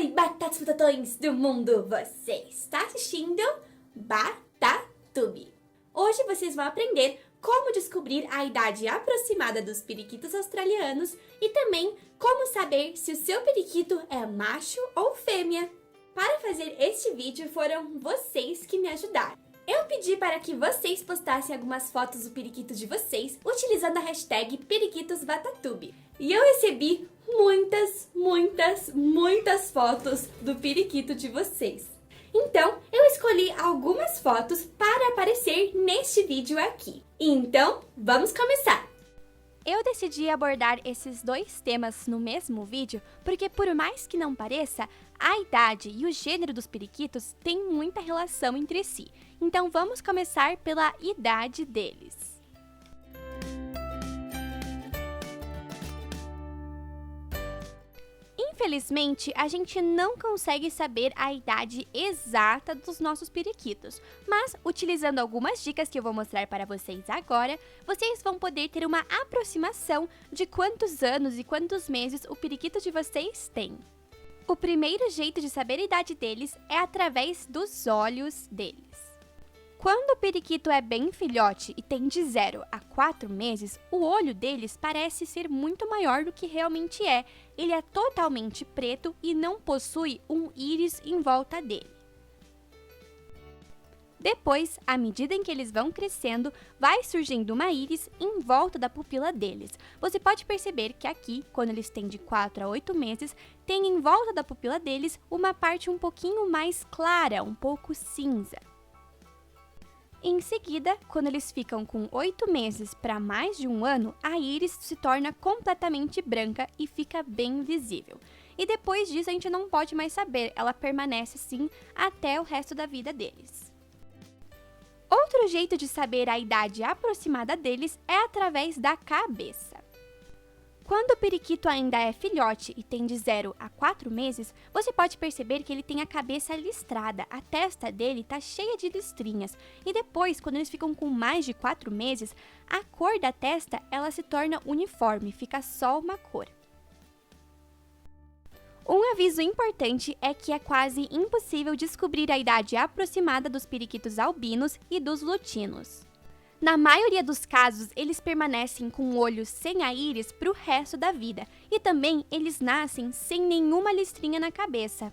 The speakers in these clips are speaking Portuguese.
Oi, batatas batatões do mundo! Você está assistindo Batatube. Hoje vocês vão aprender como descobrir a idade aproximada dos periquitos australianos e também como saber se o seu periquito é macho ou fêmea. Para fazer este vídeo foram vocês que me ajudaram. Eu pedi para que vocês postassem algumas fotos do periquito de vocês utilizando a hashtag periquitosbatatube. E eu recebi muitas fotos do periquito de vocês. Então, eu escolhi algumas fotos para aparecer neste vídeo aqui. Então, vamos começar! Eu decidi abordar esses dois temas no mesmo vídeo porque, por mais que não pareça, a idade e o gênero dos periquitos têm muita relação entre si. Então, vamos começar pela idade deles. Infelizmente, a gente não consegue saber a idade exata dos nossos periquitos, mas utilizando algumas dicas que eu vou mostrar para vocês agora, vocês vão poder ter uma aproximação de quantos anos e quantos meses o periquito de vocês tem. O primeiro jeito de saber a idade deles é através dos olhos deles. Quando o periquito é bem filhote e tem de 0 a 4 meses, o olho deles parece ser muito maior do que realmente é. Ele é totalmente preto e não possui um íris em volta dele. Depois, à medida em que eles vão crescendo, vai surgindo uma íris em volta da pupila deles. Você pode perceber que aqui, quando eles têm de 4 a 8 meses, tem em volta da pupila deles uma parte um pouquinho mais clara, um pouco cinza. Em seguida, quando eles ficam com 8 meses para mais de um ano, a íris se torna completamente branca e fica bem visível. E depois disso a gente não pode mais saber, ela permanece assim até o resto da vida deles. Outro jeito de saber a idade aproximada deles é através da cabeça. Quando o periquito ainda é filhote e tem de 0 a 4 meses, você pode perceber que ele tem a cabeça listrada, a testa dele está cheia de listrinhas. E depois, quando eles ficam com mais de 4 meses, a cor da testa ela se torna uniforme, fica só uma cor. Um aviso importante é que é quase impossível descobrir a idade aproximada dos periquitos albinos e dos lutinos. Na maioria dos casos, eles permanecem com o olho sem a íris para o resto da vida, e também eles nascem sem nenhuma listrinha na cabeça.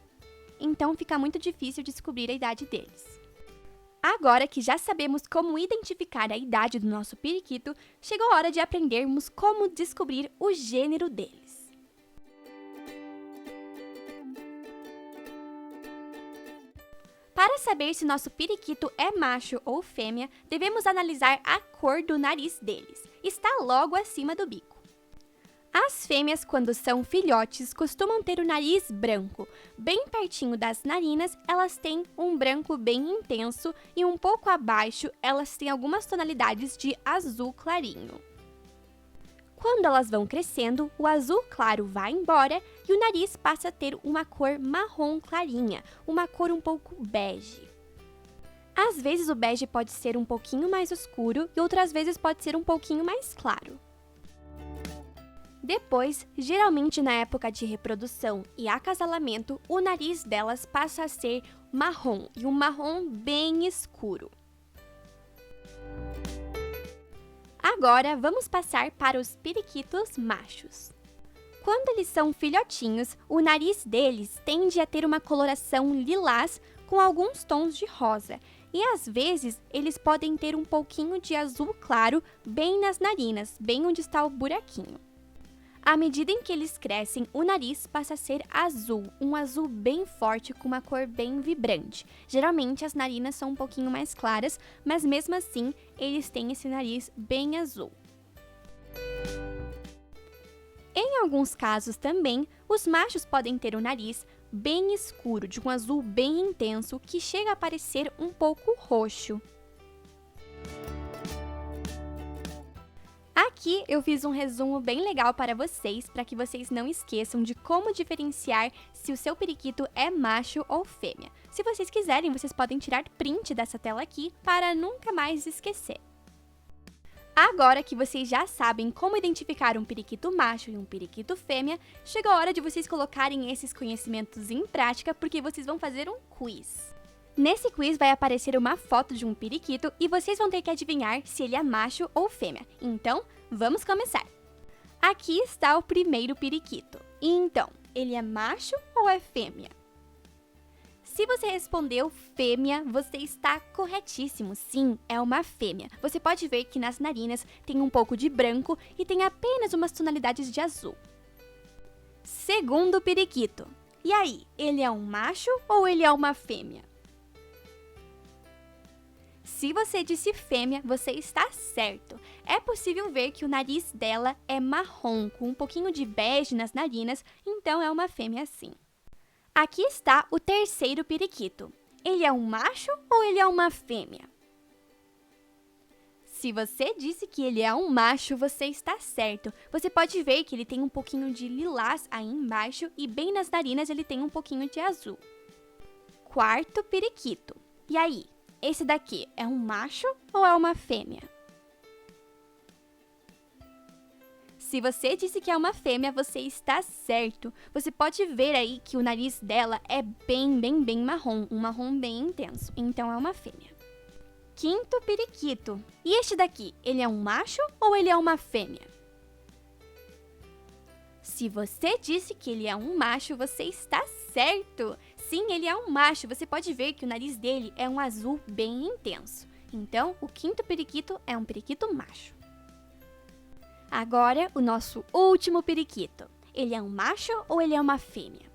Então fica muito difícil descobrir a idade deles. Agora que já sabemos como identificar a idade do nosso periquito, chegou a hora de aprendermos como descobrir o gênero deles. Para saber se nosso periquito é macho ou fêmea, devemos analisar a cor do nariz deles. Está logo acima do bico. As fêmeas, quando são filhotes, costumam ter o nariz branco. Bem pertinho das narinas, elas têm um branco bem intenso e um pouco abaixo, elas têm algumas tonalidades de azul clarinho. Quando elas vão crescendo, o azul claro vai embora e o nariz passa a ter uma cor marrom clarinha, uma cor um pouco bege. Às vezes o bege pode ser um pouquinho mais escuro e outras vezes pode ser um pouquinho mais claro. Depois, geralmente na época de reprodução e acasalamento, o nariz delas passa a ser marrom e um marrom bem escuro. Agora, vamos passar para os periquitos machos. Quando eles são filhotinhos, o nariz deles tende a ter uma coloração lilás com alguns tons de rosa. E às vezes, eles podem ter um pouquinho de azul claro bem nas narinas, bem onde está o buraquinho. À medida em que eles crescem, o nariz passa a ser azul, um azul bem forte com uma cor bem vibrante. Geralmente as narinas são um pouquinho mais claras, mas mesmo assim eles têm esse nariz bem azul. Em alguns casos também, os machos podem ter o nariz bem escuro, de um azul bem intenso que chega a parecer um pouco roxo. Aqui eu fiz um resumo bem legal para que vocês não esqueçam de como diferenciar se o seu periquito é macho ou fêmea. Se vocês quiserem, vocês podem tirar print dessa tela aqui para nunca mais esquecer. Agora que vocês já sabem como identificar um periquito macho e um periquito fêmea, chegou a hora de vocês colocarem esses conhecimentos em prática porque vocês vão fazer um quiz. Nesse quiz vai aparecer uma foto de um periquito e vocês vão ter que adivinhar se ele é macho ou fêmea. Então, vamos começar! Aqui está o primeiro periquito. Então, ele é macho ou é fêmea? Se você respondeu fêmea, você está corretíssimo. Sim, é uma fêmea. Você pode ver que nas narinas tem um pouco de branco e tem apenas umas tonalidades de azul. Segundo periquito. E aí, ele é um macho ou ele é uma fêmea? Se você disse fêmea, você está certo. É possível ver que o nariz dela é marrom, com um pouquinho de bege nas narinas, então é uma fêmea sim. Aqui está o terceiro periquito. Ele é um macho ou ele é uma fêmea? Se você disse que ele é um macho, você está certo. Você pode ver que ele tem um pouquinho de lilás aí embaixo e bem nas narinas ele tem um pouquinho de azul. Quarto periquito. E aí, esse daqui é um macho ou é uma fêmea? Se você disse que é uma fêmea, você está certo. Você pode ver aí que o nariz dela é bem marrom, um marrom bem intenso. Então é uma fêmea. Quinto periquito. E este daqui, ele é um macho ou ele é uma fêmea? Se você disse que ele é um macho, você está certo. Sim, ele é um macho. Você pode ver que o nariz dele é um azul bem intenso. Então, o quinto periquito é um periquito macho. Agora, o nosso último periquito. Ele é um macho ou ele é uma fêmea?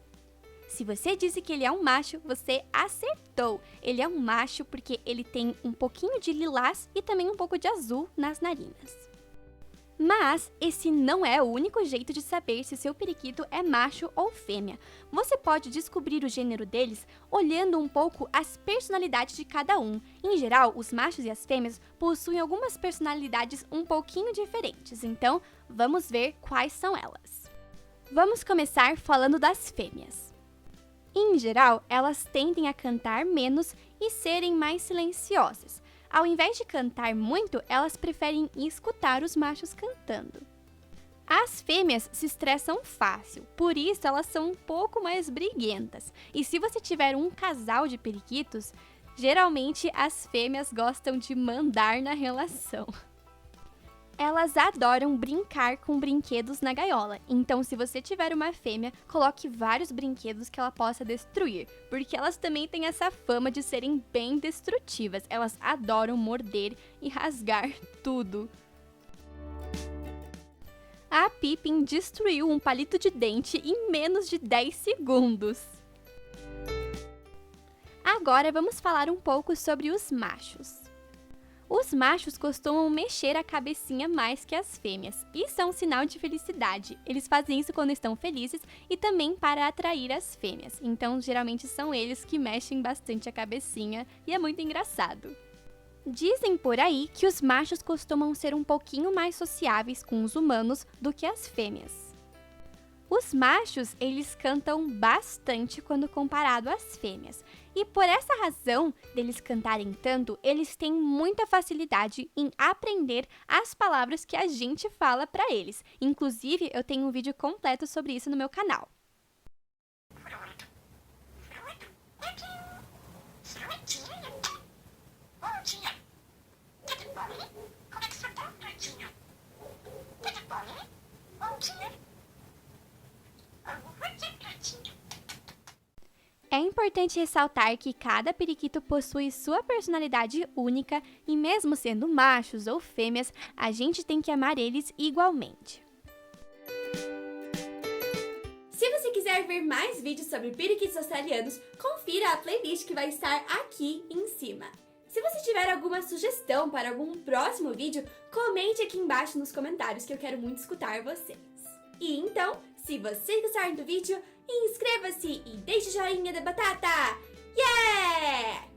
Se você disse que ele é um macho, você acertou. Ele é um macho porque ele tem um pouquinho de lilás e também um pouco de azul nas narinas. Mas esse não é o único jeito de saber se seu periquito é macho ou fêmea. Você pode descobrir o gênero deles olhando um pouco as personalidades de cada um. Em geral, os machos e as fêmeas possuem algumas personalidades um pouquinho diferentes, então vamos ver quais são elas. Vamos começar falando das fêmeas. Em geral, elas tendem a cantar menos e serem mais silenciosas. Ao invés de cantar muito, elas preferem escutar os machos cantando. As fêmeas se estressam fácil, por isso elas são um pouco mais briguentas. E se você tiver um casal de periquitos, geralmente as fêmeas gostam de mandar na relação. Elas adoram brincar com brinquedos na gaiola, então se você tiver uma fêmea, coloque vários brinquedos que ela possa destruir, porque elas também têm essa fama de serem bem destrutivas, elas adoram morder e rasgar tudo. A Pippin destruiu um palito de dente em menos de 10 segundos. Agora vamos falar um pouco sobre os machos. Os machos costumam mexer a cabecinha mais que as fêmeas. Isso é um sinal de felicidade. Eles fazem isso quando estão felizes e também para atrair as fêmeas. Então, geralmente são eles que mexem bastante a cabecinha e é muito engraçado. Dizem por aí que os machos costumam ser um pouquinho mais sociáveis com os humanos do que as fêmeas. Os machos, eles cantam bastante quando comparado às fêmeas. E por essa razão deles cantarem tanto, eles têm muita facilidade em aprender as palavras que a gente fala para eles. Inclusive, eu tenho um vídeo completo sobre isso no meu canal. É importante ressaltar que cada periquito possui sua personalidade única e mesmo sendo machos ou fêmeas, a gente tem que amar eles igualmente. Se você quiser ver mais vídeos sobre periquitos australianos, confira a playlist que vai estar aqui em cima. Se você tiver alguma sugestão para algum próximo vídeo, comente aqui embaixo nos comentários que eu quero muito escutar vocês. E então, se vocês gostaram do vídeo, inscreva-se e deixe o joinha da batata! Yeah!